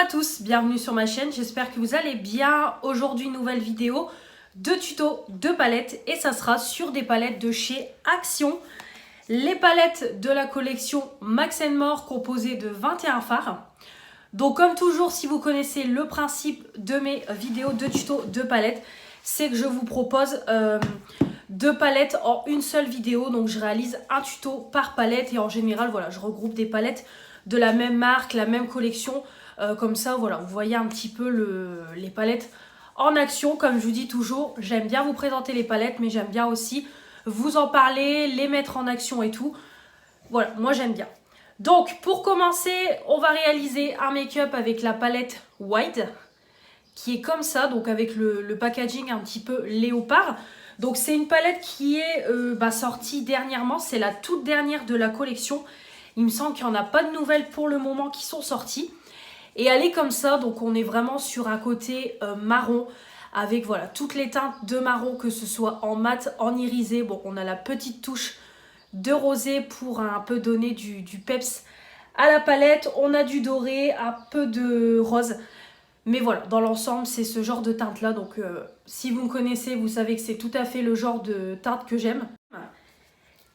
tous, bienvenue sur ma chaîne, j'espère que vous allez bien. Aujourd'hui, nouvelle vidéo de tuto de palettes et ça sera sur des palettes de chez Action. Les palettes de la collection Max & More composées de 21 fards. Donc comme toujours, si vous connaissez le principe de mes vidéos de tuto de palettes, c'est que je vous propose deux palettes en une seule vidéo. Donc je réalise un tuto par palette et en général, voilà, je regroupe des palettes de la même marque, la même collection. Comme ça, voilà, vous voyez un petit peu les palettes en action. Comme je vous dis toujours, j'aime bien vous présenter les palettes, mais j'aime bien aussi vous en parler, les mettre en action et tout. Voilà, moi j'aime bien. Donc, pour commencer, on va réaliser un make-up avec la palette Wide, qui est comme ça, donc avec le packaging un petit peu léopard. Donc, c'est une palette qui est sortie dernièrement, c'est la toute dernière de la collection. Il me semble qu'il n'y en a pas de nouvelles pour le moment qui sont sorties. Et elle est comme ça, donc on est vraiment sur un côté marron, avec voilà toutes les teintes de marron, que ce soit en mat, en irisé. Bon, on a la petite touche de rosé pour un peu donner du peps à la palette. On a du doré, un peu de rose. Mais voilà, dans l'ensemble, c'est ce genre de teinte là. Donc si vous me connaissez, vous savez que c'est tout à fait le genre de teinte que j'aime.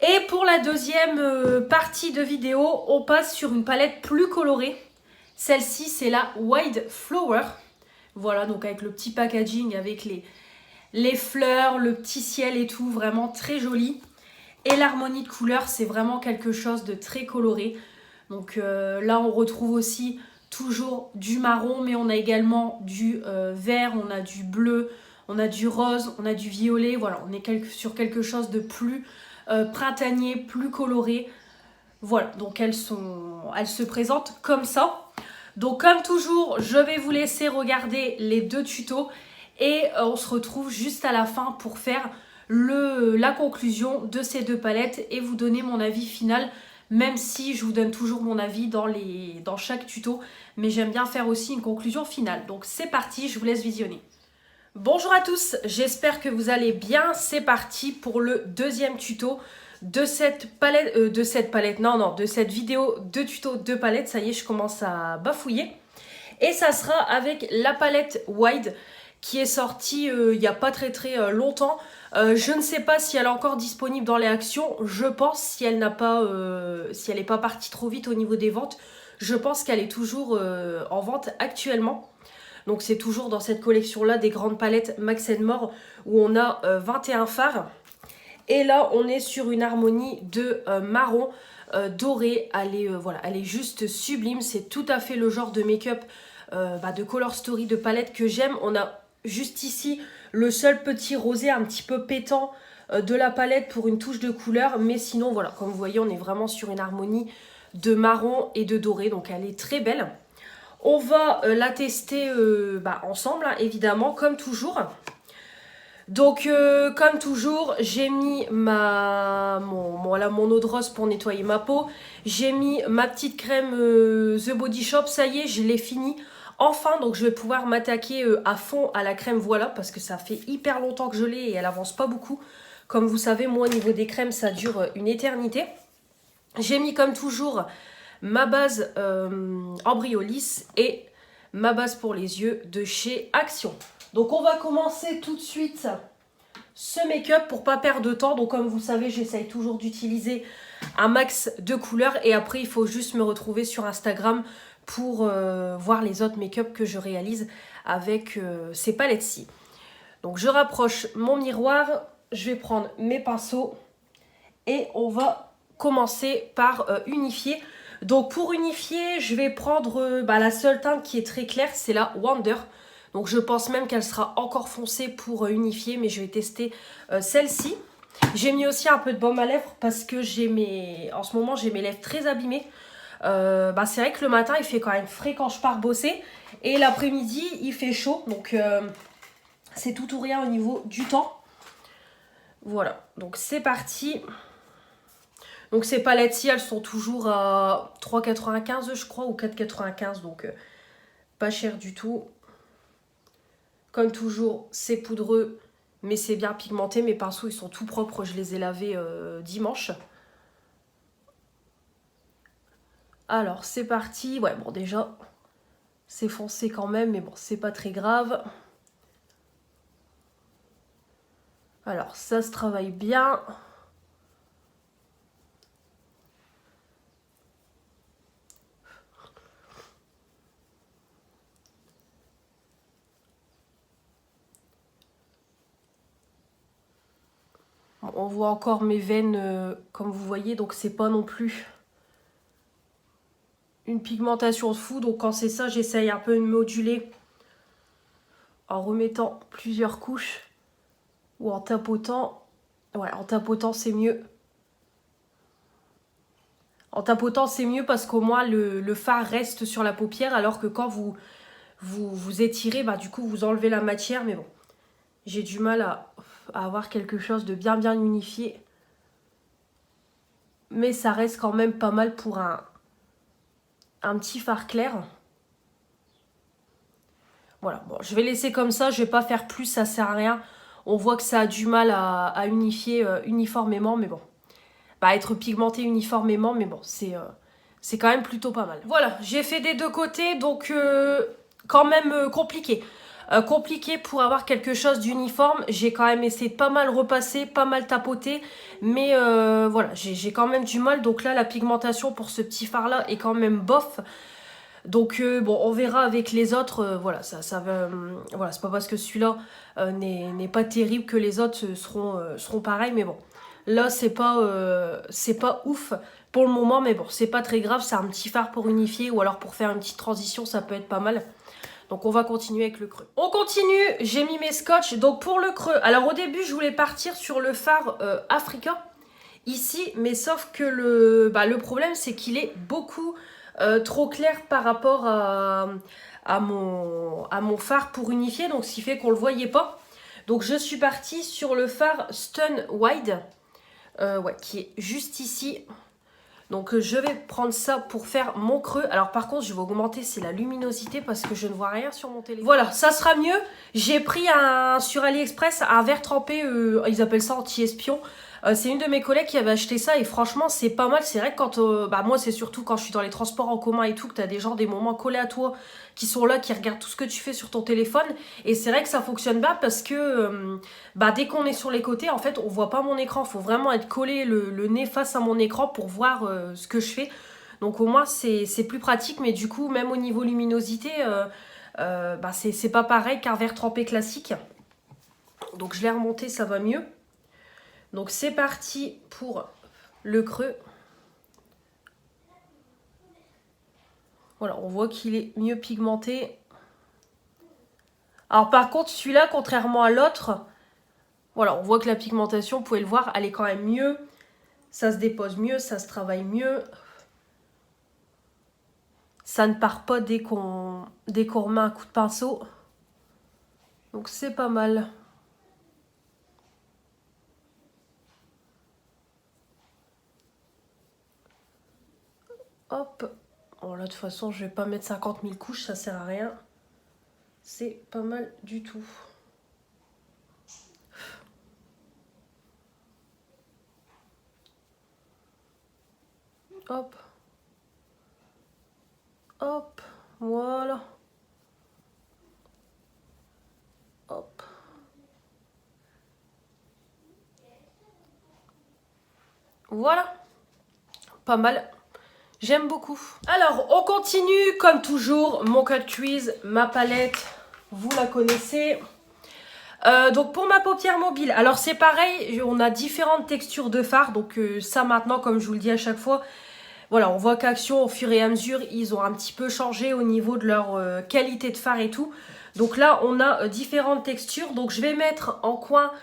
Et pour la deuxième partie de vidéo, on passe sur une palette plus colorée. Celle-ci, c'est la Wide Flower. Voilà, donc avec le petit packaging, avec les fleurs, le petit ciel et tout, vraiment très joli. Et l'harmonie de couleurs, c'est vraiment quelque chose de très coloré. Donc là, on retrouve aussi toujours du marron, mais on a également du vert, on a du bleu, on a du rose, on a du violet. Voilà, on est sur quelque chose de plus printanier, plus coloré. Voilà, donc elles se présentent comme ça. Donc comme toujours, je vais vous laisser regarder les deux tutos et on se retrouve juste à la fin pour faire la conclusion de ces deux palettes et vous donner mon avis final, même si je vous donne toujours mon avis dans chaque tuto, mais j'aime bien faire aussi une conclusion finale. Donc c'est parti, je vous laisse visionner. Bonjour à tous, j'espère que vous allez bien. C'est parti pour le deuxième tuto de cette vidéo de tuto de palette. Ça y est, je commence à bafouiller. Et ça sera avec la palette Wide qui est sortie il n'y a pas très longtemps. Je ne sais pas si elle est encore disponible dans les actions. Je pense, si elle n'est pas partie trop vite au niveau des ventes, je pense qu'elle est toujours en vente actuellement. Donc c'est toujours dans cette collection-là des grandes palettes Max & More où on a 21 fards. Et là, on est sur une harmonie de marron doré. Elle est juste sublime. C'est tout à fait le genre de make-up, de Color Story, de palette que j'aime. On a juste ici le seul petit rosé un petit peu pétant de la palette pour une touche de couleur. Mais sinon, voilà, comme vous voyez, on est vraiment sur une harmonie de marron et de doré. Donc elle est très belle. On va la tester ensemble, hein, évidemment, comme toujours. Donc, comme toujours, j'ai mis mon eau de rose pour nettoyer ma peau. J'ai mis ma petite crème The Body Shop. Ça y est, je l'ai fini. Enfin, donc je vais pouvoir m'attaquer à fond à la crème Voilà, parce que ça fait hyper longtemps que je l'ai et elle avance pas beaucoup. Comme vous savez, moi, au niveau des crèmes, ça dure une éternité. J'ai mis, comme toujours, ma base Embryolis et ma base pour les yeux de chez Action. Donc on va commencer tout de suite ce make-up pour pas perdre de temps. Donc comme vous savez, j'essaye toujours d'utiliser un max de couleurs et après il faut juste me retrouver sur Instagram pour voir les autres make-up que je réalise avec ces palettes-ci. Donc je rapproche mon miroir, je vais prendre mes pinceaux et on va commencer par unifier. Donc pour unifier, je vais prendre la seule teinte qui est très claire, c'est la Wonder. Donc je pense même qu'elle sera encore foncée pour unifier, mais je vais tester celle-ci. J'ai mis aussi un peu de baume à lèvres parce que en ce moment j'ai mes lèvres très abîmées. C'est vrai que le matin il fait quand même frais quand je pars bosser et l'après-midi il fait chaud. Donc c'est tout ou rien au niveau du temps. Voilà, donc c'est parti. Donc ces palettes-ci, elles sont toujours à 3,95 je crois, ou 4,95, donc pas cher du tout. Comme toujours, c'est poudreux, mais c'est bien pigmenté. Mes pinceaux, ils sont tout propres, je les ai lavés dimanche. Alors, c'est parti. Ouais, bon, déjà, C'est foncé quand même, mais bon, c'est pas très grave. Alors, ça se travaille bien. On voit encore mes veines, comme vous voyez, donc c'est pas non plus une pigmentation de fou. Donc quand c'est ça, j'essaye un peu de moduler en remettant plusieurs couches ou en tapotant. Ouais, en tapotant c'est mieux. En tapotant c'est mieux parce qu'au moins le fard reste sur la paupière, alors que quand vous étirez, bah du coup vous enlevez la matière. Mais bon, j'ai du mal à avoir quelque chose de bien unifié. Mais ça reste quand même pas mal pour un petit fard clair. Voilà, bon, je vais laisser comme ça, je vais pas faire plus, ça sert à rien. On voit que ça a du mal à unifier uniformément, mais bon. Bah, être pigmenté uniformément, mais bon, c'est quand même plutôt pas mal. Voilà, j'ai fait des deux côtés, donc quand même compliqué. Compliqué pour avoir quelque chose d'uniforme. J'ai quand même essayé de pas mal repasser, pas mal tapoter, mais voilà, j'ai quand même du mal. Donc là, la pigmentation pour ce petit fard là est quand même bof. Donc bon, on verra avec les autres. Voilà, ça va. Voilà, c'est pas parce que celui-là n'est pas terrible que les autres seront pareils, mais bon. Là, c'est pas ouf pour le moment, mais bon, c'est pas très grave. C'est un petit fard pour unifier ou alors pour faire une petite transition, ça peut être pas mal. Donc on va continuer avec le creux. On continue, j'ai mis mes scotch. Donc pour le creux, alors au début je voulais partir sur le fard Africa ici, mais sauf que le problème c'est qu'il est beaucoup trop clair par rapport à mon fard pour unifier, donc ce qui fait qu'on le voyait pas. Donc je suis partie sur le fard Stun Wide, ouais, qui est juste ici. Donc je vais prendre ça pour faire mon creux. Alors par contre je vais augmenter, c'est la luminosité parce que je ne vois rien sur mon téléphone. Voilà, ça sera mieux. J'ai pris sur AliExpress un verre trempé, ils appellent ça anti-espion. C'est une de mes collègues qui avait acheté ça et franchement c'est pas mal. C'est vrai que quand, moi c'est surtout quand je suis dans les transports en commun et tout, que t'as des gens, des moments collés à toi qui sont là, qui regardent tout ce que tu fais sur ton téléphone. Et c'est vrai que ça fonctionne bien parce que dès qu'on est sur les côtés, en fait on voit pas mon écran. Faut vraiment être collé le nez face à mon écran pour voir ce que je fais. Donc au moins c'est plus pratique, mais du coup même au niveau luminosité, c'est pas pareil qu'un verre trempé classique. Donc je l'ai remonté, ça va mieux. Donc c'est parti pour le creux. Voilà, on voit qu'il est mieux pigmenté. Alors par contre, celui-là, contrairement à l'autre, voilà, on voit que la pigmentation, vous pouvez le voir, elle est quand même mieux. Ça se dépose mieux, ça se travaille mieux. Ça ne part pas dès qu'on remet un coup de pinceau. Donc c'est pas mal. Hop. Bon là de toute façon je vais pas mettre 50 000 couches, ça sert à rien. C'est pas mal du tout. Hop. Hop. Voilà. Hop. Voilà. Pas mal. J'aime beaucoup. Alors, on continue comme toujours. Mon cut crease, ma palette, vous la connaissez. Donc pour ma paupière mobile, alors c'est pareil, on a différentes textures de fard. Donc ça maintenant, comme je vous le dis à chaque fois, voilà, on voit qu'Action, au fur et à mesure, ils ont un petit peu changé au niveau de leur qualité de fard et tout. Donc là, on a différentes textures. Donc je vais mettre en coin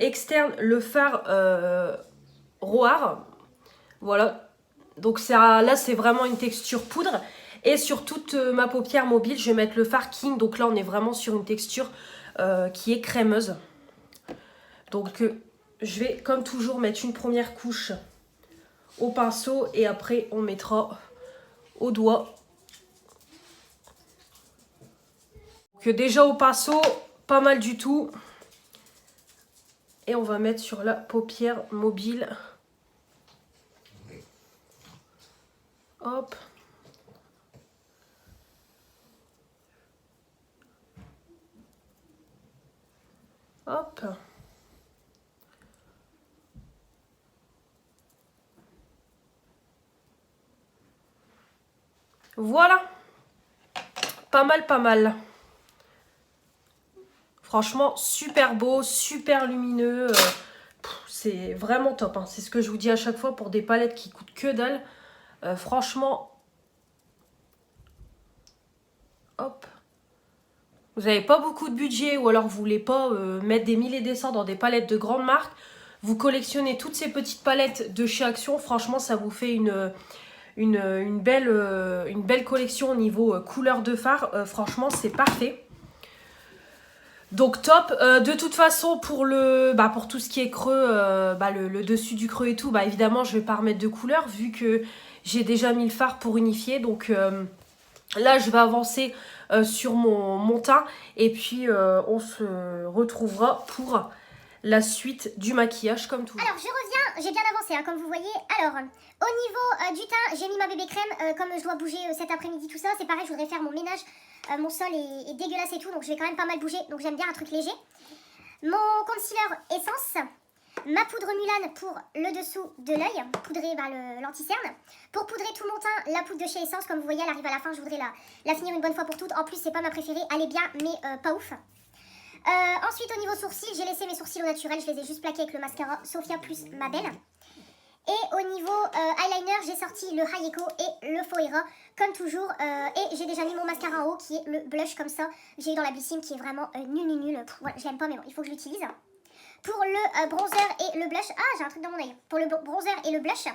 externe le fard Roar. Voilà. Donc là, c'est vraiment une texture poudre. Et sur toute ma paupière mobile, je vais mettre le fard King. Donc là, on est vraiment sur une texture qui est crémeuse. Donc je vais, comme toujours, mettre une première couche au pinceau. Et après, on mettra au doigt. Donc déjà au pinceau, pas mal du tout. Et on va mettre sur la paupière mobile. Hop. Voilà. Pas mal, pas mal. Franchement, super beau, super lumineux. C'est vraiment top. Hein. C'est ce que je vous dis à chaque fois pour des palettes qui coûtent que dalle. Franchement, hop. Vous n'avez pas beaucoup de budget ou alors vous voulez pas mettre des milliers et des cents dans des palettes de grandes marques. Vous collectionnez toutes ces petites palettes de chez Action. Franchement, ça vous fait une belle collection au niveau couleur de fard. Franchement, c'est parfait. Donc top. De toute façon, pour tout ce qui est creux, le dessus du creux et tout, évidemment, je vais pas remettre de couleur vu que j'ai déjà mis le fard pour unifier. Donc là, je vais avancer sur mon teint et puis on se retrouvera pour la suite du maquillage comme tout. Alors je reviens, j'ai bien avancé hein, comme vous voyez. Alors au niveau du teint, j'ai mis ma bébé crème comme je dois bouger cet après-midi tout ça. C'est pareil, je voudrais faire mon ménage, mon sol est dégueulasse et tout, donc je vais quand même pas mal bouger, donc j'aime bien un truc léger. Mon concealer Essence, ma poudre Mulan pour le dessous de l'œil, poudrer l'anti-cerne. Pour poudrer tout mon teint, la poudre de chez Essence, comme vous voyez elle arrive à la fin, je voudrais la finir une bonne fois pour toutes. En plus c'est pas ma préférée, elle est bien mais pas ouf. Ensuite au niveau sourcils, j'ai laissé mes sourcils au naturel, je les ai juste plaqués avec le mascara Sophia plus ma belle. Et au niveau eyeliner, j'ai sorti le High Echo et le Foira comme toujours. Et j'ai déjà mis mon mascara en haut qui est le blush comme ça. J'ai eu dans la Blissim qui est vraiment nul. Voilà, je l'aime pas mais bon, il faut que je l'utilise. Pour le bronzer et le blush, j'ai un truc dans mon oeil. Pour le bronzer et le blush,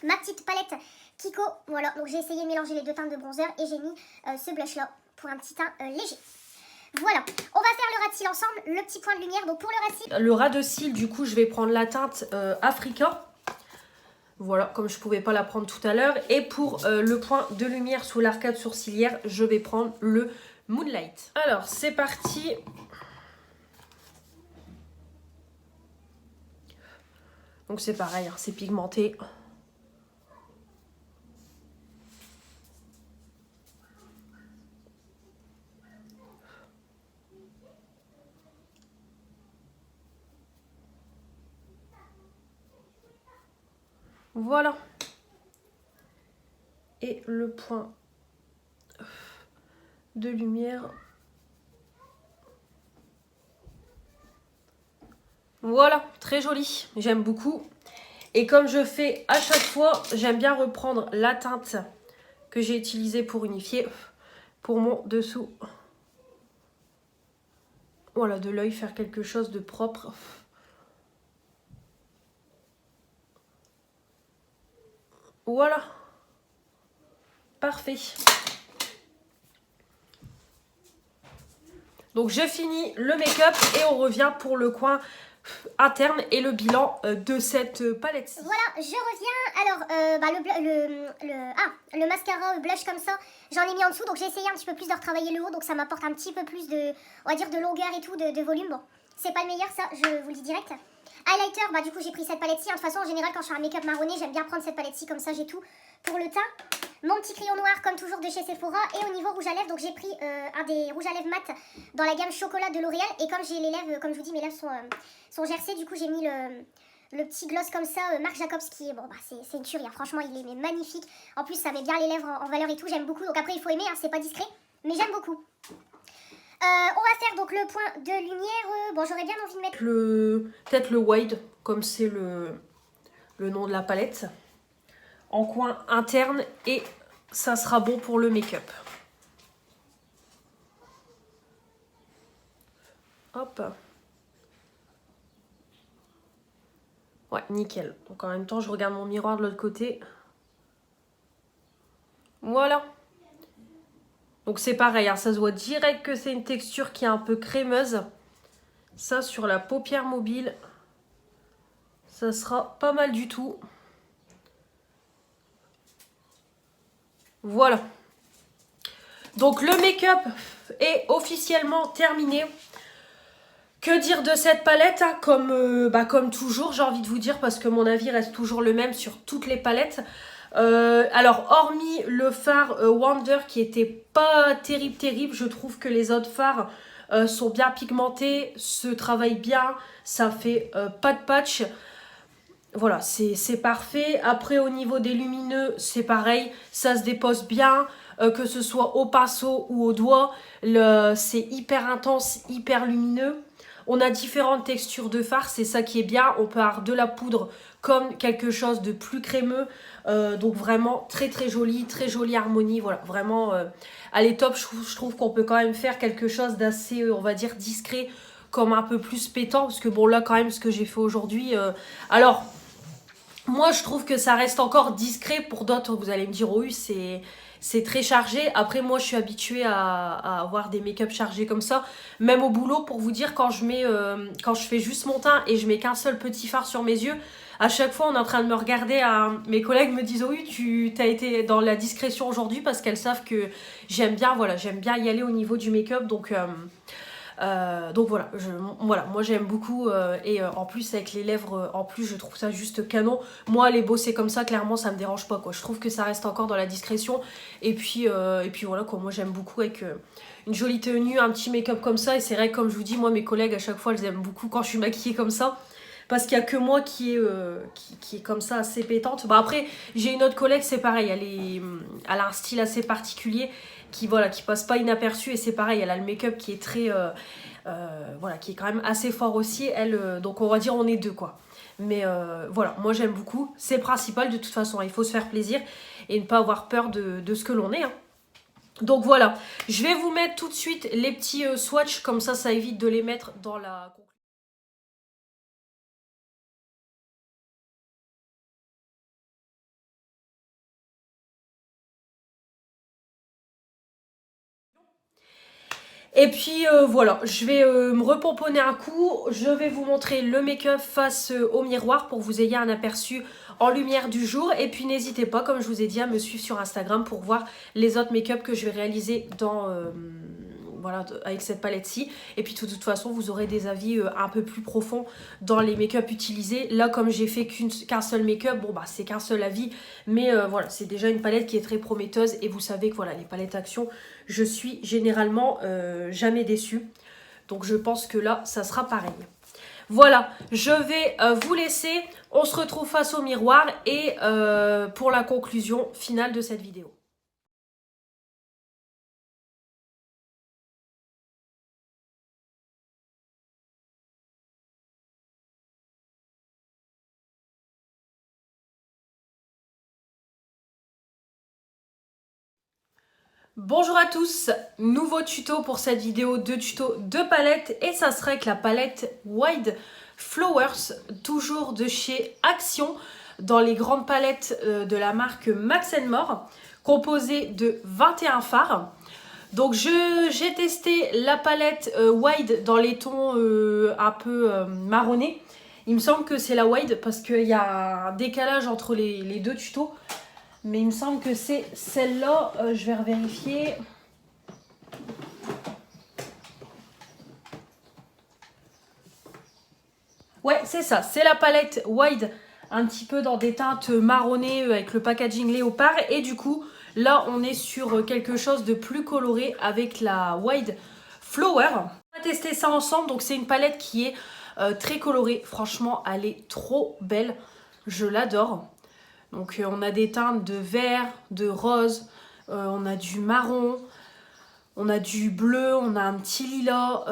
ma petite palette Kiko. Voilà, donc j'ai essayé de mélanger les deux teintes de bronzer et j'ai mis ce blush là pour un petit teint léger. Voilà, on va faire le ras de cils ensemble, le petit point de lumière. Donc pour le ras de cils, le ras de cils, du coup, je vais prendre la teinte Africa. Voilà, comme je ne pouvais pas la prendre tout à l'heure. Et pour le point de lumière sous l'arcade sourcilière, je vais prendre le Moonlight. Alors, c'est parti. Donc c'est pareil, hein, c'est pigmenté. Voilà. Et le point de lumière. Voilà, très joli. J'aime beaucoup. Et comme je fais à chaque fois, j'aime bien reprendre la teinte que j'ai utilisée pour unifier pour mon dessous. Voilà, de l'œil, faire quelque chose de propre. Voilà. Parfait. Donc j'ai fini le make-up et on revient pour le coin interne et le bilan de cette palette. Voilà, je reviens. Alors, le mascara blush comme ça, j'en ai mis en dessous. Donc j'ai essayé un petit peu plus de retravailler le haut. Donc ça m'apporte un petit peu plus de, on va dire, de longueur et tout, de volume. Bon, c'est pas le meilleur ça, je vous le dis direct. Highlighter, du coup j'ai pris cette palette-ci. De toute façon, en général, quand je fais un make-up marronné, j'aime bien prendre cette palette-ci. Comme ça, j'ai tout pour le teint. Mon petit crayon noir, comme toujours, de chez Sephora. Et au niveau rouge à lèvres, donc j'ai pris un des rouges à lèvres mat dans la gamme chocolat de L'Oréal. Et comme j'ai les lèvres, comme je vous dis, mes lèvres sont gercées, du coup j'ai mis le petit gloss comme ça, Marc Jacobs, qui est, c'est une tuerie, hein. Franchement il est magnifique. En plus ça met bien les lèvres en valeur et tout, j'aime beaucoup. Donc après il faut aimer, hein, c'est pas discret, mais j'aime beaucoup. On va faire donc le point de lumière. Bon, j'aurais bien envie de mettre peut-être le wide, comme c'est le nom de la palette, en coin interne, et ça sera bon pour le make-up. Hop. Ouais, nickel. Donc en même temps, je regarde mon miroir de l'autre côté. Voilà. Donc c'est pareil, hein, ça se voit direct que c'est une texture qui est un peu crémeuse. Ça, sur la paupière mobile, ça sera pas mal du tout. Voilà. Donc le make-up est officiellement terminé. Que dire de cette palette, hein, comme toujours, j'ai envie de vous dire, parce que mon avis reste toujours le même sur toutes les palettes. Alors, hormis le fard Wonder qui était pas terrible, je trouve que les autres fards sont bien pigmentés, se travaillent bien, ça fait pas de patch. Voilà, c'est parfait. Après, au niveau des lumineux, c'est pareil. Ça se dépose bien, que ce soit au pinceau ou au doigt. C'est hyper intense, hyper lumineux. On a différentes textures de fard, c'est ça qui est bien. On peut avoir de la poudre comme quelque chose de plus crémeux. Donc vraiment très jolie harmonie. Voilà, vraiment, elle est top. Je trouve qu'on peut quand même faire quelque chose d'assez, on va dire, discret, comme un peu plus pétant. Parce que bon, là, quand même, ce que j'ai fait aujourd'hui... alors... Moi, je trouve que ça reste encore discret. Pour d'autres, vous allez me dire, oui, c'est très chargé. Après, moi, je suis habituée à avoir des make-up chargés comme ça. Même au boulot, pour vous dire, quand quand je fais juste mon teint et je mets qu'un seul petit fard sur mes yeux, à chaque fois, on est en train de me regarder. Mes collègues me disent, oui, tu as été dans la discrétion aujourd'hui parce qu'elles savent que j'aime bien, voilà, j'aime bien y aller au niveau du make-up. Donc voilà, voilà, moi j'aime beaucoup et en plus avec les lèvres, en plus je trouve ça juste canon. Moi les bosser comme ça, clairement ça me dérange pas quoi. Je trouve que ça reste encore dans la discrétion et puis voilà quoi, moi j'aime beaucoup avec une jolie tenue, un petit make-up comme ça et c'est vrai que comme je vous dis, moi mes collègues à chaque fois elles aiment beaucoup quand je suis maquillée comme ça. Parce qu'il n'y a que moi qui est comme ça assez pétante. Bah après, j'ai une autre collègue, c'est pareil, elle a un style assez particulier voilà, qui passe pas inaperçu et c'est pareil, elle a le make-up qui est très voilà, qui est quand même assez fort aussi. Donc on va dire on est deux quoi. Mais voilà, moi j'aime beaucoup. C'est principal de toute façon, il faut se faire plaisir et ne pas avoir peur de ce que l'on est. Hein. Donc voilà, je vais vous mettre tout de suite les petits swatchs, comme ça évite de les mettre dans la... Et puis voilà, je vais me repomponner un coup. Je vais vous montrer le make-up face au miroir pour que vous ayez un aperçu en lumière du jour. Et puis n'hésitez pas, comme je vous ai dit, à me suivre sur Instagram pour voir les autres make-up que je vais réaliser voilà, avec cette palette-ci. Et puis de toute façon, vous aurez des avis un peu plus profonds dans les make-up utilisés. Là, comme j'ai fait qu'un seul make-up, bon bah c'est qu'un seul avis. Mais voilà, c'est déjà une palette qui est très prometteuse. Et vous savez que voilà, les palettes Action, je suis généralement jamais déçue. Donc je pense que là, ça sera pareil. Voilà, je vais vous laisser. On se retrouve face au miroir et pour la conclusion finale de cette vidéo. Bonjour à tous, nouveau tuto pour cette vidéo de tuto de palette et ça serait avec la palette Wide Flowers, toujours de chez Action, dans les grandes palettes de la marque Max More, composée de 21 fards. Donc j'ai testé la palette Wide dans les tons un peu marronnés. Il me semble que c'est la Wide parce qu'il y a un décalage entre les deux tutos. Mais il me semble que c'est celle-là. Je vais revérifier. Ouais, c'est ça. C'est la palette Wide, un petit peu dans des teintes marronnées avec le packaging léopard. Et du coup, là, on est sur quelque chose de plus coloré avec la Wide Flower. On va tester ça ensemble. Donc, c'est une palette qui est très colorée. Franchement, elle est trop belle. Je l'adore. Donc on a des teintes de vert, de rose, on a du marron, on a du bleu, on a un petit lilas,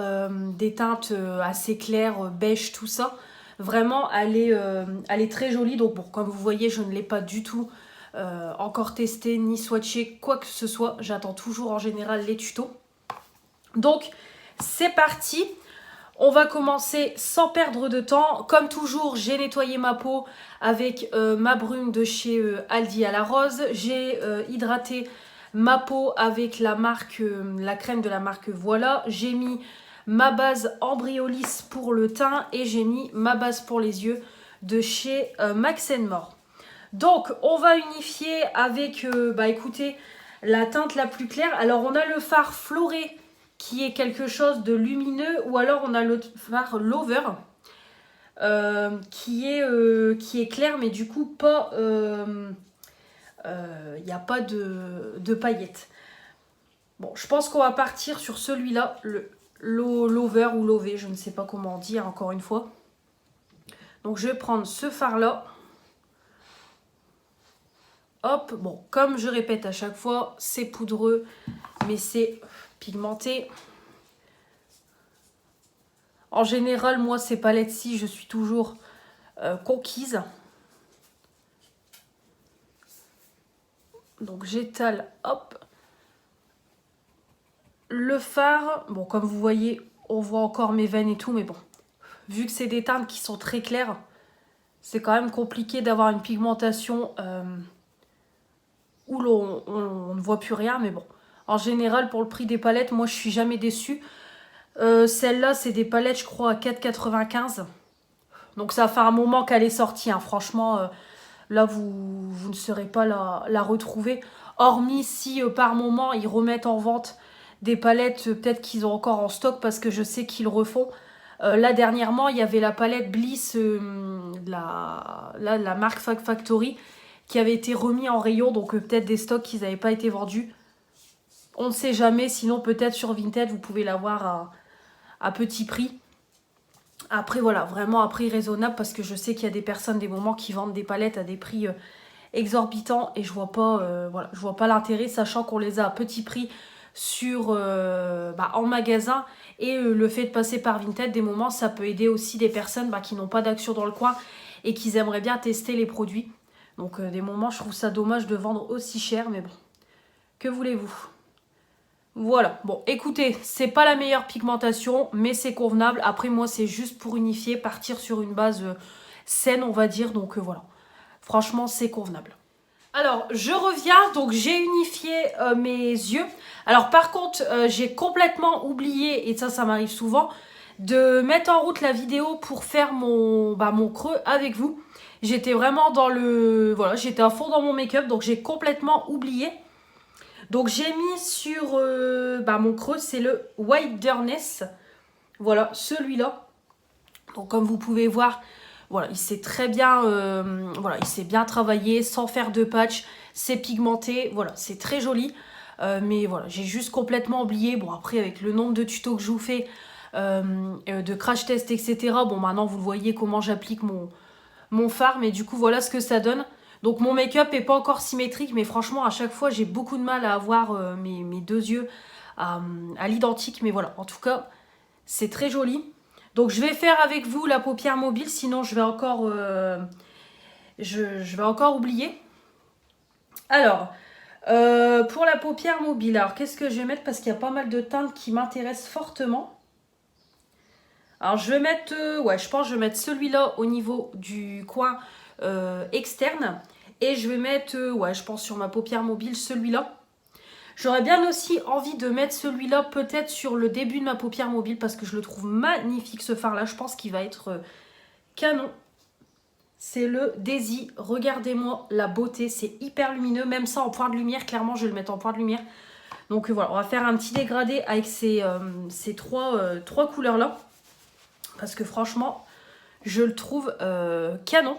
des teintes assez claires, beige, tout ça. Vraiment, elle est très jolie. Donc bon, comme vous voyez, je ne l'ai pas du tout encore testé ni swatché, quoi que ce soit. J'attends toujours en général les tutos. Donc c'est parti. On va commencer sans perdre de temps. Comme toujours, j'ai nettoyé ma peau avec ma brume de chez Aldi à la rose. J'ai hydraté ma peau avec la crème de la marque Voilà. J'ai mis ma base Embryolis pour le teint et j'ai mis ma base pour les yeux de chez Max More. Donc, on va unifier avec, écoutez, la teinte la plus claire. Alors, on a le fard floré qui est quelque chose de lumineux, ou alors on a le fard Lover qui est clair, mais du coup pas y a pas de paillettes. Bon, je pense qu'on va partir sur celui-là, le Lover ou Lové, je ne sais pas comment dire encore une fois. Donc je vais prendre ce fard là. Hop, bon, comme je répète à chaque fois, c'est poudreux, mais c'est pigmenté. En général, moi, ces palettes-ci, je suis toujours conquise. Donc, j'étale, hop. Le fard, bon, comme vous voyez, on voit encore mes veines et tout, mais bon. Vu que c'est des teintes qui sont très claires, c'est quand même compliqué d'avoir une pigmentation où on ne voit plus rien, mais bon. En général, pour le prix des palettes, moi, je suis jamais déçue. Celle-là, c'est des palettes, je crois, à 4,95 €. Donc ça fait un moment qu'elle est sortie, hein. Franchement, là vous ne saurez pas la retrouver. Hormis si par moment ils remettent en vente des palettes, peut-être qu'ils ont encore en stock parce que je sais qu'ils le refont. Là dernièrement, il y avait la palette Bliss, la marque Factory, qui avait été remis en rayon, donc peut-être des stocks qui n'avaient pas été vendus. On ne sait jamais, sinon peut-être sur Vinted, vous pouvez l'avoir à petit prix. Après voilà, vraiment à prix raisonnable parce que je sais qu'il y a des personnes, des moments qui vendent des palettes à des prix exorbitants et je vois pas l'intérêt, sachant qu'on les a à petit prix en magasin et le fait de passer par Vinted, des moments ça peut aider aussi des personnes qui n'ont pas d'action dans le coin et qui aimeraient bien tester les produits. Donc des moments je trouve ça dommage de vendre aussi cher, mais bon, que voulez-vous? Voilà, bon écoutez, c'est pas la meilleure pigmentation, mais c'est convenable. Après moi c'est juste pour unifier, partir sur une base saine on va dire, donc voilà. Franchement c'est convenable. Alors je reviens, donc j'ai unifié mes yeux. Alors par contre j'ai complètement oublié, et ça m'arrive souvent, de mettre en route la vidéo pour faire mon creux avec vous. J'étais vraiment dans le... Voilà, j'étais à fond dans mon make-up, donc j'ai complètement oublié. Donc j'ai mis sur mon creux, c'est le Wilderness. Voilà, celui-là. Donc comme vous pouvez voir, voilà, il s'est très bien, il s'est bien travaillé sans faire de patch. C'est pigmenté, voilà, c'est très joli. Mais voilà, j'ai juste complètement oublié. Bon après avec le nombre de tutos que je vous fais, de crash test, etc. Bon maintenant vous voyez comment j'applique mon fard, mais du coup voilà ce que ça donne. Donc mon make-up est pas encore symétrique, mais franchement à chaque fois j'ai beaucoup de mal à avoir mes deux yeux à l'identique, mais voilà, en tout cas c'est très joli. Donc je vais faire avec vous la paupière mobile, sinon je vais encore je vais encore oublier. Alors pour la paupière mobile, alors qu'est-ce que je vais mettre, parce qu'il y a pas mal de teintes qui m'intéressent fortement. Alors je vais mettre, je pense que je vais mettre celui-là au niveau du coin externe. Et je vais mettre, je pense sur ma paupière mobile, celui-là. J'aurais bien aussi envie de mettre celui-là peut-être sur le début de ma paupière mobile parce que je le trouve magnifique ce fard-là. Je pense qu'il va être canon. C'est le Daisy. Regardez-moi la beauté, c'est hyper lumineux. Même ça en point de lumière, clairement je vais le mettre en point de lumière. Donc voilà, on va faire un petit dégradé avec ces trois couleurs-là. Parce que franchement, je le trouve canon.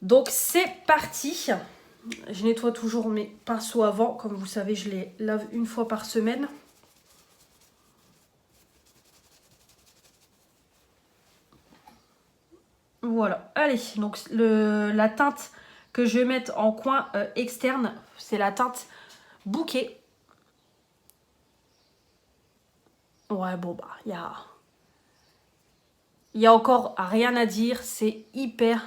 Donc c'est parti. Je nettoie toujours mes pinceaux avant. Comme vous savez, je les lave une fois par semaine. Voilà. Allez, donc la teinte que je vais mettre en coin externe, c'est la teinte Bouquet. Ouais, bon, il y a encore rien à dire. C'est hyper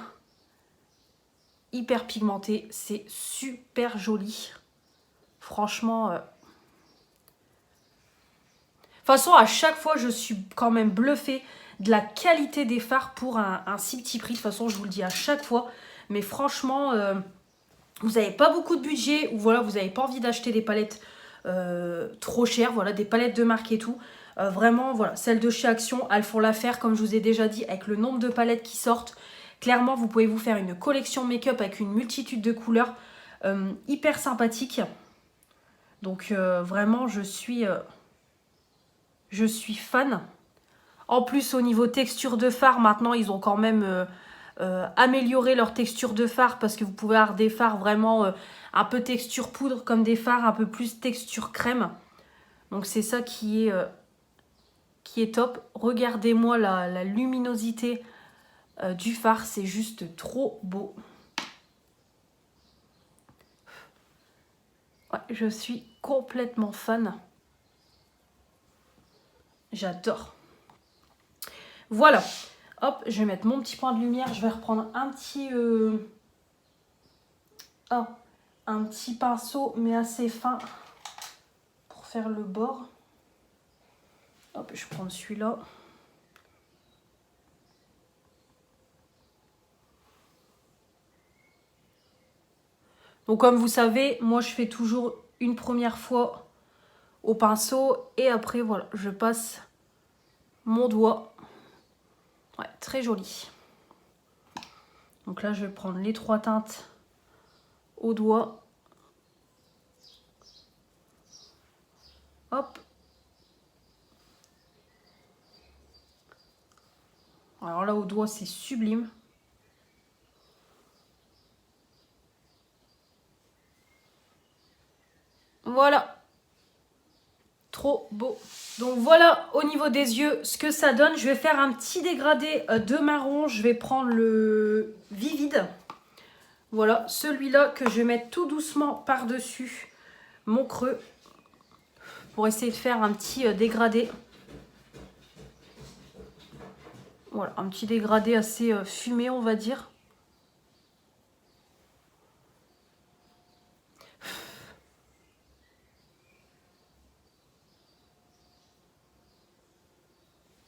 pigmenté, c'est super joli. Franchement, de toute façon, à chaque fois, je suis quand même bluffée de la qualité des fards pour un si petit prix. De toute façon, je vous le dis à chaque fois. Mais franchement, vous n'avez pas beaucoup de budget, ou voilà, vous n'avez pas envie d'acheter des palettes trop chères, voilà, des palettes de marque et tout. Vraiment, voilà, celles de chez Action, elles font l'affaire, comme je vous ai déjà dit, avec le nombre de palettes qui sortent. Clairement, vous pouvez vous faire une collection make-up avec une multitude de couleurs hyper sympathique. Donc vraiment, je suis fan. En plus, au niveau texture de fard, maintenant, ils ont quand même amélioré leur texture de fard parce que vous pouvez avoir des fards vraiment un peu texture poudre, comme des fards un peu plus texture crème. Donc c'est ça qui est top. Regardez-moi la luminosité du fard, c'est juste trop beau. Ouais, je suis complètement fan. J'adore. Voilà. Hop, je vais mettre mon petit point de lumière. Je vais reprendre un petit... un petit pinceau, mais assez fin pour faire le bord. Hop, je prends celui-là. Donc comme vous savez, moi je fais toujours une première fois au pinceau et après voilà, je passe mon doigt. Ouais, très joli. Donc là je vais prendre les 3 teintes au doigt. Hop. Alors là au doigt c'est sublime. Voilà. Trop beau. Donc voilà au niveau des yeux ce que ça donne. Je vais faire un petit dégradé de marron. Je vais prendre le Vivid. Voilà, celui-là que je vais mettre tout doucement par-dessus mon creux. Pour essayer de faire un petit dégradé. Voilà, un petit dégradé assez fumé on va dire.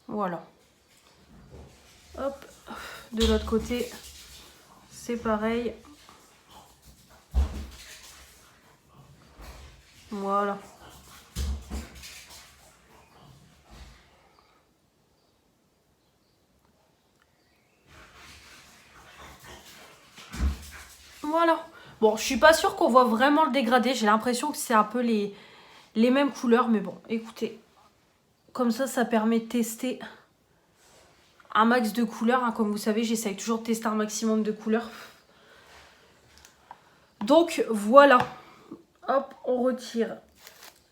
Voilà. Hop, de l'autre côté, c'est pareil. Voilà. Voilà. Bon, je suis pas sûre qu'on voit vraiment le dégradé. J'ai l'impression que c'est un peu les mêmes couleurs. Mais bon, écoutez. Comme ça permet de tester un max de couleurs. Hein. Comme vous savez, j'essaye toujours de tester un maximum de couleurs. Donc, voilà. Hop, on retire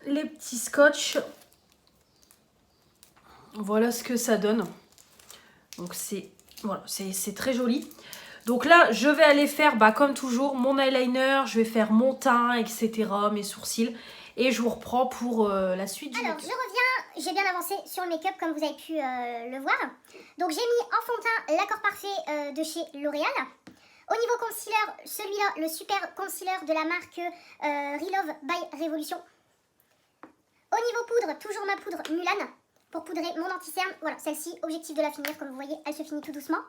les petits scotch. Voilà ce que ça donne. Donc, voilà, c'est très joli. Donc là, je vais aller faire, comme toujours, mon eyeliner. Je vais faire mon teint, etc. Mes sourcils. Et je vous reprends pour la suite du Alors, je reviens, j'ai bien avancé sur le make-up comme vous avez pu le voir. Donc, j'ai mis en fond de teint l'accord parfait de chez L'Oréal. Au niveau concealer, celui-là, le super concealer de la marque Relove by Revolution. Au niveau poudre, toujours ma poudre Mulan pour poudrer mon anti-cerne. Voilà, celle-ci, objectif de la finir, comme vous voyez, elle se finit tout doucement.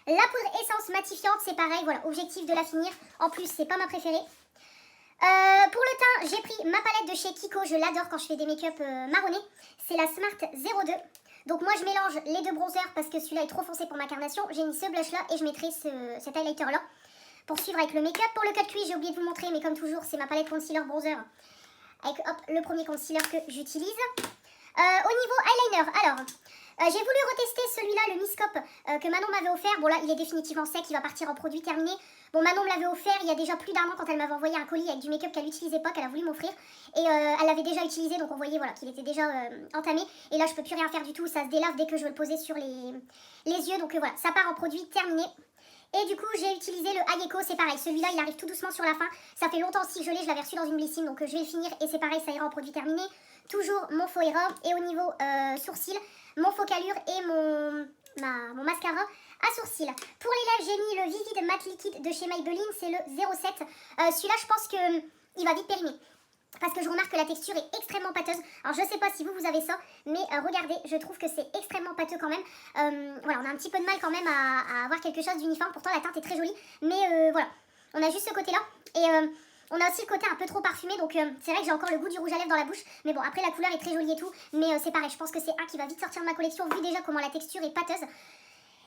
La poudre essence matifiante, c'est pareil, voilà, objectif de la finir. En plus, c'est pas ma préférée. Pour le teint, j'ai pris ma palette de chez Kiko, je l'adore quand je fais des make-up marronnés. C'est la Smart 02. Donc moi je mélange les deux bronzers parce que celui-là est trop foncé pour ma carnation. J'ai mis ce blush là et je mettrai cet highlighter là pour suivre avec le make-up. Pour le cut crease, j'ai oublié de vous montrer, mais comme toujours, c'est ma palette concealer bronzer avec hop, le premier concealer que j'utilise. Au niveau eyeliner, alors... j'ai voulu retester celui-là, le Miscope, que Manon m'avait offert. Bon là, il est définitivement sec, il va partir en produit terminé. Bon, Manon me l'avait offert il y a déjà plus d'1 an quand elle m'avait envoyé un colis avec du make-up qu'elle n'utilisait pas, qu'elle a voulu m'offrir. Et elle l'avait déjà utilisé, donc on voyait voilà, qu'il était déjà entamé. Et là, je peux plus rien faire du tout, ça se délave dès que je veux le poser sur les yeux. Donc voilà, ça part en produit terminé. Et du coup, j'ai utilisé le Ayeko, c'est pareil. Celui-là, il arrive tout doucement sur la fin. Ça fait longtemps aussi que je l'ai, je l'avais reçu dans une glycine, donc je vais le finir. Et c'est pareil, ça ira en produit terminé. Toujours mon faux erreur. Et au niveau sourcils, mon focalure et mon mascara à sourcils. Pour les lèvres, j'ai mis le Vivid Matte Liquide de chez Maybelline, c'est le 07. Celui-là, je pense qu'il va vite périmer. Parce que je remarque que la texture est extrêmement pâteuse. Alors je sais pas si vous avez ça, mais regardez, je trouve que c'est extrêmement pâteux quand même. Voilà, on a un petit peu de mal quand même à avoir quelque chose d'uniforme. Pourtant la teinte est très jolie, mais voilà, on a juste ce côté là. Et on a aussi le côté un peu trop parfumé, donc c'est vrai que j'ai encore le goût du rouge à lèvres dans la bouche. Mais bon, après la couleur est très jolie et tout, mais c'est pareil, je pense que c'est un qui va vite sortir de ma collection vu déjà comment la texture est pâteuse.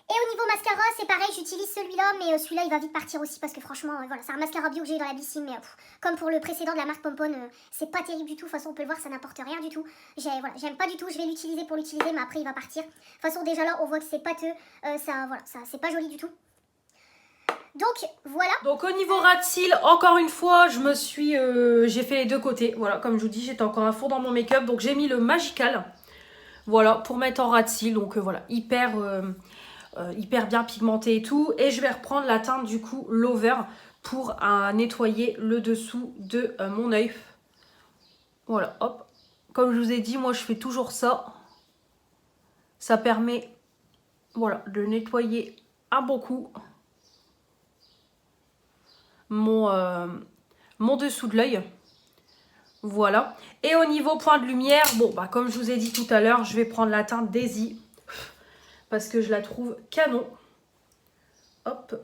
Et au niveau mascara, c'est pareil, j'utilise celui-là, mais celui-là il va vite partir aussi parce que franchement, voilà, c'est un mascara bio que j'ai eu dans la piscine, mais comme pour le précédent de la marque Pompon, c'est pas terrible du tout. De toute façon, on peut le voir, ça n'apporte rien du tout. Voilà, j'aime pas du tout, je vais l'utiliser pour l'utiliser, mais après il va partir. De toute façon, déjà là, on voit que c'est pâteux, ça, c'est pas joli du tout. Donc voilà. Donc au niveau ras de cils, encore une fois, j'ai fait les deux côtés. Voilà, comme je vous dis, j'étais encore à fond dans mon make-up, donc j'ai mis le Magical. Voilà, pour mettre en ras de cils, donc voilà, hyper bien pigmenté et tout. Et je vais reprendre la teinte du coup Lover pour nettoyer le dessous de mon œil. Voilà, hop. Comme je vous ai dit, moi je fais toujours ça. Ça permet, voilà, de nettoyer un bon coup mon dessous de l'œil. Voilà. Et au niveau point de lumière, bon, bah comme je vous ai dit tout à l'heure, je vais prendre la teinte Daisy. Parce que je la trouve canon. Hop.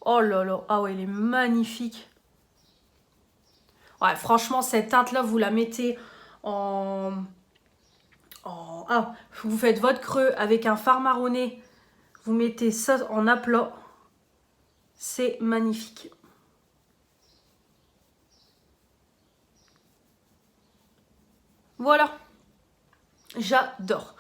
Oh là là, ah ouais, elle est magnifique. Ouais, franchement, cette teinte-là, vous la mettez Ah, vous faites votre creux avec un fard marronné. Vous mettez ça en aplat. C'est magnifique. Voilà. J'adore.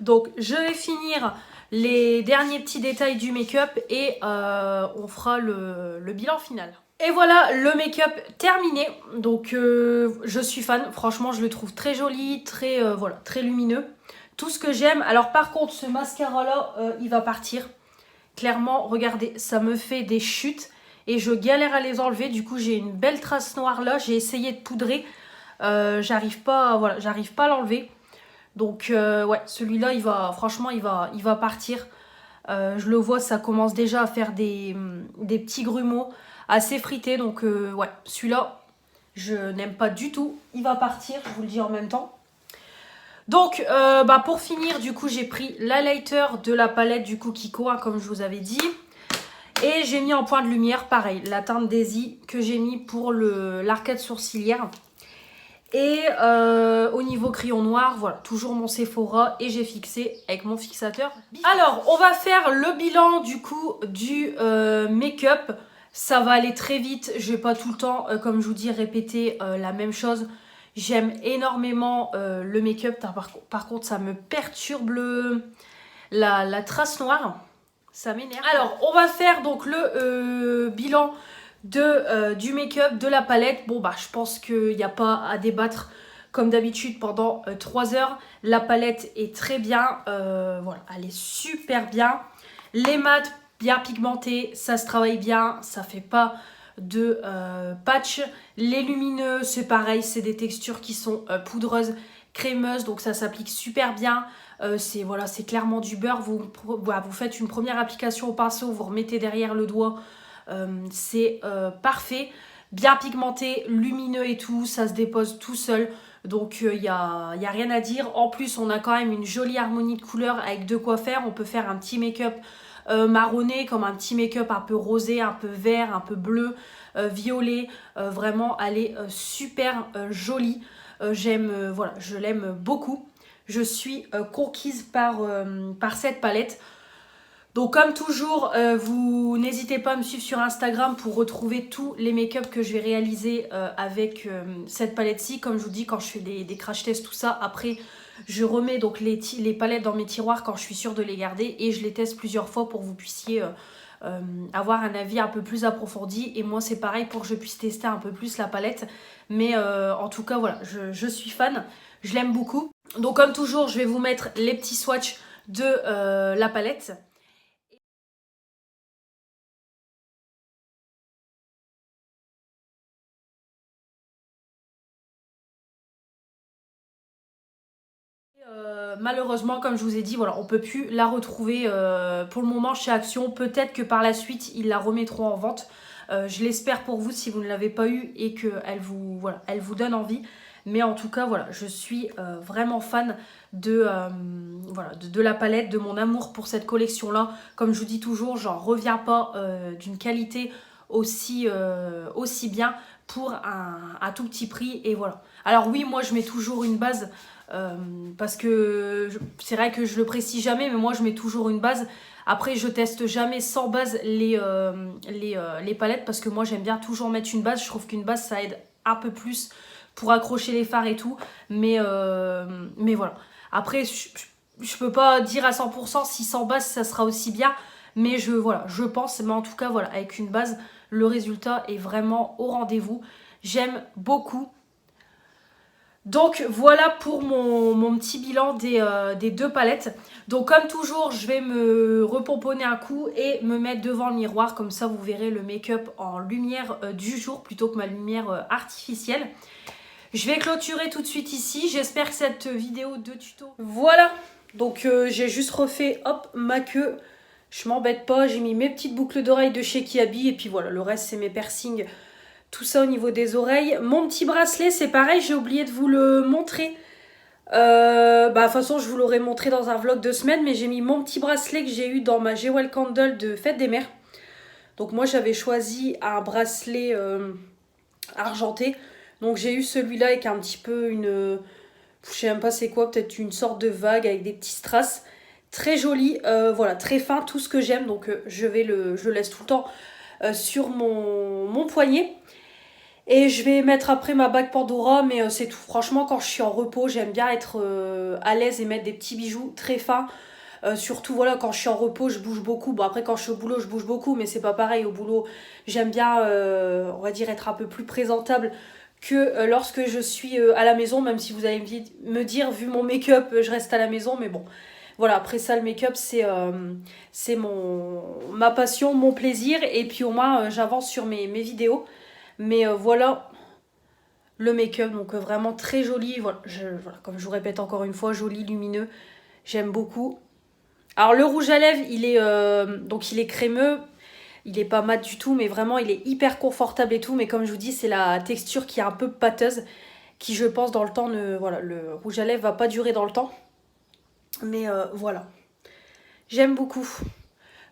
Donc, je vais finir les derniers petits détails du make-up et on fera le bilan final. Et voilà, le make-up terminé. Donc, je suis fan. Franchement, je le trouve très joli, très, voilà, très lumineux. Tout ce que j'aime. Alors, par contre, ce mascara-là, il va partir. Clairement, regardez, ça me fait des chutes et je galère à les enlever. Du coup, j'ai une belle trace noire là. J'ai essayé de poudrer. J'arrive pas, voilà, j'arrive pas à l'enlever. Donc, ouais, celui-là, franchement, il va partir. Je le vois, ça commence déjà à faire des petits grumeaux assez frités. Donc, ouais, celui-là, je n'aime pas du tout. Il va partir, je vous le dis en même temps. Donc, bah pour finir, du coup, j'ai pris l'highlighter de la palette du coup Kiko, hein, comme je vous avais dit. Et j'ai mis en point de lumière, pareil, la teinte Daisy que j'ai mis pour l'arcade sourcilière. Et au niveau crayon noir, voilà, toujours mon Sephora et j'ai fixé avec mon fixateur. Alors, on va faire le bilan du coup du make-up. Ça va aller très vite, je vais pas tout le temps, comme je vous dis, répéter la même chose. J'aime énormément le make-up, par contre ça me perturbe la trace noire, ça m'énerve. Alors, on va faire donc le bilan du make-up, de la palette. Bon bah je pense qu'il n'y a pas à débattre comme d'habitude pendant 3 heures. La palette est très bien, voilà, elle est super bien. Les mats bien pigmentés, ça se travaille bien, ça fait pas de patch. Les lumineux c'est pareil, c'est des textures qui sont poudreuses, crémeuses, donc ça s'applique super bien. C'est voilà, c'est clairement du beurre. Vous faites une première application au pinceau, vous remettez derrière le doigt. C'est parfait, bien pigmenté, lumineux et tout, ça se dépose tout seul, donc il y a rien à dire. En plus on a quand même une jolie harmonie de couleurs avec de quoi faire. On peut faire un petit make-up marronné, comme un petit make-up un peu rosé, un peu vert, un peu bleu, violet, vraiment elle est super jolie. J'aime, voilà, je l'aime beaucoup. Je suis conquise par cette palette. Donc comme toujours, vous n'hésitez pas à me suivre sur Instagram pour retrouver tous les make-up que je vais réaliser avec cette palette-ci. Comme je vous dis, quand je fais des crash tests, tout ça, après je remets donc les palettes dans mes tiroirs quand je suis sûre de les garder et je les teste plusieurs fois pour que vous puissiez avoir un avis un peu plus approfondi. Et moi c'est pareil pour que je puisse tester un peu plus la palette. Mais en tout cas voilà, je suis fan, je l'aime beaucoup. Donc comme toujours, je vais vous mettre les petits swatchs de la palette. Malheureusement, comme je vous ai dit, voilà, on peut plus la retrouver pour le moment chez Action. Peut-être que par la suite, ils la remettront en vente. Je l'espère pour vous si vous ne l'avez pas eu et qu'elle vous, voilà, elle vous donne envie. Mais en tout cas, voilà, je suis vraiment fan voilà, de la palette, de mon amour pour cette collection-là. Comme je vous dis toujours, j'en reviens pas d'une qualité aussi bien pour un tout petit prix. Et voilà. Alors oui, moi je mets toujours une base parce que c'est vrai que je le précise jamais, mais moi je mets toujours une base. Après je teste jamais sans base les palettes parce que moi j'aime bien toujours mettre une base. Je trouve qu'une base ça aide un peu plus pour accrocher les fards et tout, mais voilà. Après je peux pas dire à 100% si sans base ça sera aussi bien, mais voilà, je pense. Mais en tout cas voilà, avec une base le résultat est vraiment au rendez-vous. J'aime beaucoup. Donc voilà pour mon petit bilan des 2 palettes. Donc comme toujours, je vais me repomponner un coup et me mettre devant le miroir. Comme ça, vous verrez le make-up en lumière du jour plutôt que ma lumière artificielle. Je vais clôturer tout de suite ici. J'espère que cette vidéo de tuto... Voilà. Donc j'ai juste refait hop ma queue. Je m'embête pas. J'ai mis mes petites boucles d'oreilles de chez Kiabi. Et puis voilà, le reste c'est mes piercings. Tout ça au niveau des oreilles. Mon petit bracelet, c'est pareil, j'ai oublié de vous le montrer. De toute façon, je vous l'aurais montré dans un vlog de semaine, mais j'ai mis mon petit bracelet que j'ai eu dans ma Jewel Candle de Fête des Mères. Donc moi, j'avais choisi un bracelet argenté. Donc j'ai eu celui-là avec un petit peu une... je sais même pas c'est quoi, peut-être une sorte de vague avec des petits strass. Très joli, voilà, très fin, tout ce que j'aime. Donc je le laisse tout le temps sur mon poignet. Et je vais mettre après ma bague Pandora, mais c'est tout. Franchement, quand je suis en repos, j'aime bien être à l'aise et mettre des petits bijoux très fins. Surtout, voilà, quand je suis en repos, je bouge beaucoup. Bon, après, quand je suis au boulot, je bouge beaucoup, mais c'est pas pareil. Au boulot, j'aime bien, on va dire, être un peu plus présentable que lorsque je suis à la maison, même si vous allez me dire, vu mon make-up, je reste à la maison, mais bon. Voilà, après ça, le make-up, c'est ma passion, mon plaisir, et puis au moins, j'avance sur mes vidéos. Mais voilà le make-up, donc vraiment très joli. Voilà, comme je vous répète encore une fois, joli, lumineux. J'aime beaucoup. Alors le rouge à lèvres, il est crémeux. Il est pas mat du tout, mais vraiment il est hyper confortable et tout. Mais comme je vous dis, c'est la texture qui est un peu pâteuse, qui je pense dans le temps, voilà, le rouge à lèvres va pas durer dans le temps. Mais voilà, j'aime beaucoup.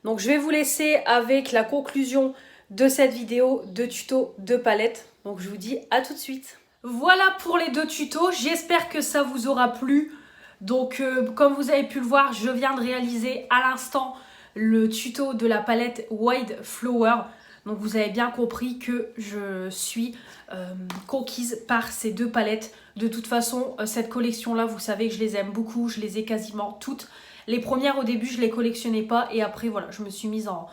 Donc je vais vous laisser avec la conclusion de cette vidéo de tuto de palette. Donc je vous dis à tout de suite. Voilà pour les 2 tutos, j'espère que ça vous aura plu. Donc comme vous avez pu le voir, je viens de réaliser à l'instant le tuto de la palette Wide Flower. Donc vous avez bien compris que je suis conquise par ces 2 palettes. De toute façon, cette collection-là, vous savez que je les aime beaucoup, je les ai quasiment toutes. Les premières au début, je les collectionnais pas et après voilà, je me suis mise en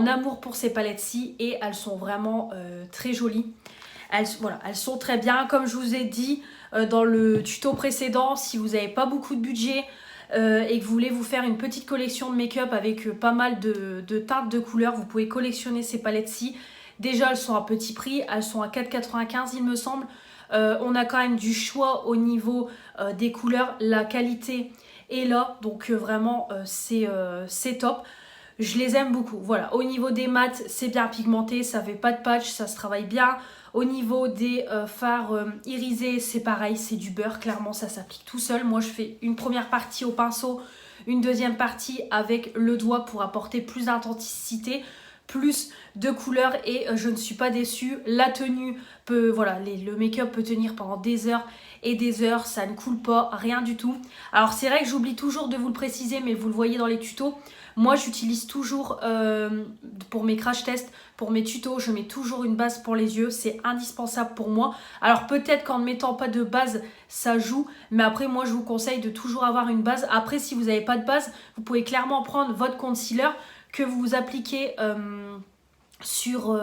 amour pour ces palettes-ci et elles sont vraiment très jolies. Elles sont très bien. Comme je vous ai dit dans le tuto précédent, si vous n'avez pas beaucoup de budget et que vous voulez vous faire une petite collection de make-up avec pas mal de teintes de couleurs, vous pouvez collectionner ces palettes-ci. Déjà, elles sont à petit prix, elles sont à 4,95 il me semble. On a quand même du choix au niveau des couleurs, la qualité est là, donc vraiment c'est top. Je les aime beaucoup. Voilà, au niveau des mats, c'est bien pigmenté, ça fait pas de patch, ça se travaille bien. Au niveau des fards irisés, c'est pareil, c'est du beurre. Clairement, ça s'applique tout seul. Moi, je fais une première partie au pinceau, une deuxième partie avec le doigt pour apporter plus d'intensité, plus de couleurs et je ne suis pas déçue. La tenue peut, voilà, le make-up peut tenir pendant des heures et des heures, ça ne coule pas, rien du tout. Alors c'est vrai que j'oublie toujours de vous le préciser, mais vous le voyez dans les tutos. Moi j'utilise toujours pour mes crash tests, pour mes tutos, je mets toujours une base pour les yeux, c'est indispensable pour moi. Alors peut-être qu'en ne mettant pas de base, ça joue, mais après moi je vous conseille de toujours avoir une base. Après si vous n'avez pas de base, vous pouvez clairement prendre votre concealer que vous appliquez sur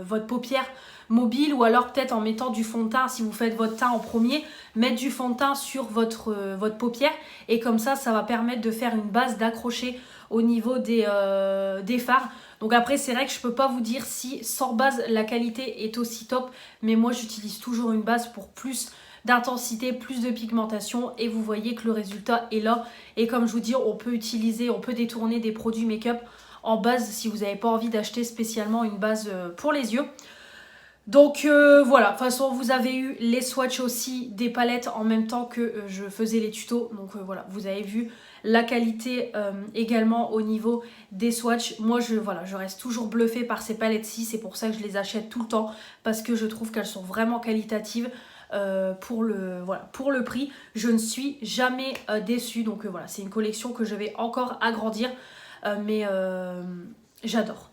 votre paupière mobile ou alors peut-être en mettant du fond de teint, si vous faites votre teint en premier, mettre du fond de teint sur votre paupière et comme ça, ça va permettre de faire une base d'accrocher au niveau des fards. Donc après, c'est vrai que je peux pas vous dire si sans base, la qualité est aussi top, mais moi, j'utilise toujours une base pour plus d'intensité, plus de pigmentation et vous voyez que le résultat est là. Et comme je vous dis, on peut détourner des produits make-up en base si vous n'avez pas envie d'acheter spécialement une base pour les yeux. Donc voilà, de toute façon vous avez eu les swatchs aussi des palettes en même temps que je faisais les tutos. Donc voilà, vous avez vu la qualité également au niveau des swatchs. Moi je reste toujours bluffée par ces palettes-ci, c'est pour ça que je les achète tout le temps parce que je trouve qu'elles sont vraiment qualitatives. Pour le prix, je ne suis jamais déçue. Donc voilà, c'est une collection que je vais encore agrandir, mais j'adore.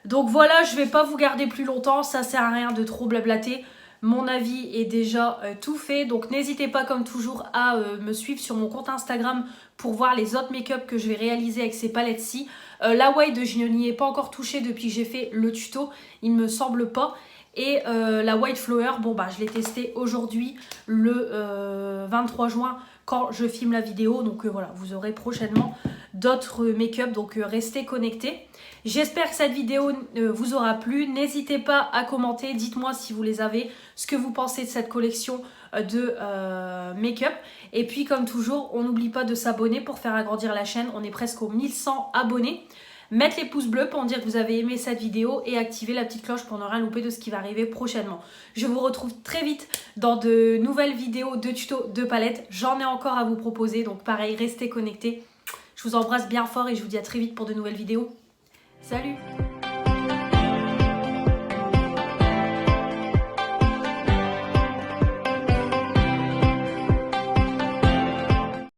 Donc voilà, je vais pas vous garder plus longtemps, ça sert à rien de trop blablater. Mon avis est déjà tout fait, donc n'hésitez pas comme toujours à me suivre sur mon compte Instagram pour voir les autres make-up que je vais réaliser avec ces palettes-ci. La Wide, je n'y ai pas encore touché depuis que j'ai fait le tuto, il me semble pas. Et la White Flower, bon bah je l'ai testé aujourd'hui le 23 juin quand je filme la vidéo. Donc voilà, vous aurez prochainement d'autres make-up, donc restez connectés. J'espère que cette vidéo vous aura plu. N'hésitez pas à commenter, dites-moi si vous les avez, ce que vous pensez de cette collection de make-up. Et puis comme toujours, on n'oublie pas de s'abonner pour faire agrandir la chaîne. On est presque aux 1100 abonnés. Mettre les pouces bleus pour me dire que vous avez aimé cette vidéo et activer la petite cloche pour ne rien louper de ce qui va arriver prochainement. Je vous retrouve très vite dans de nouvelles vidéos de tutos de palettes. J'en ai encore à vous proposer, donc pareil, restez connectés. Je vous embrasse bien fort et je vous dis à très vite pour de nouvelles vidéos. Salut!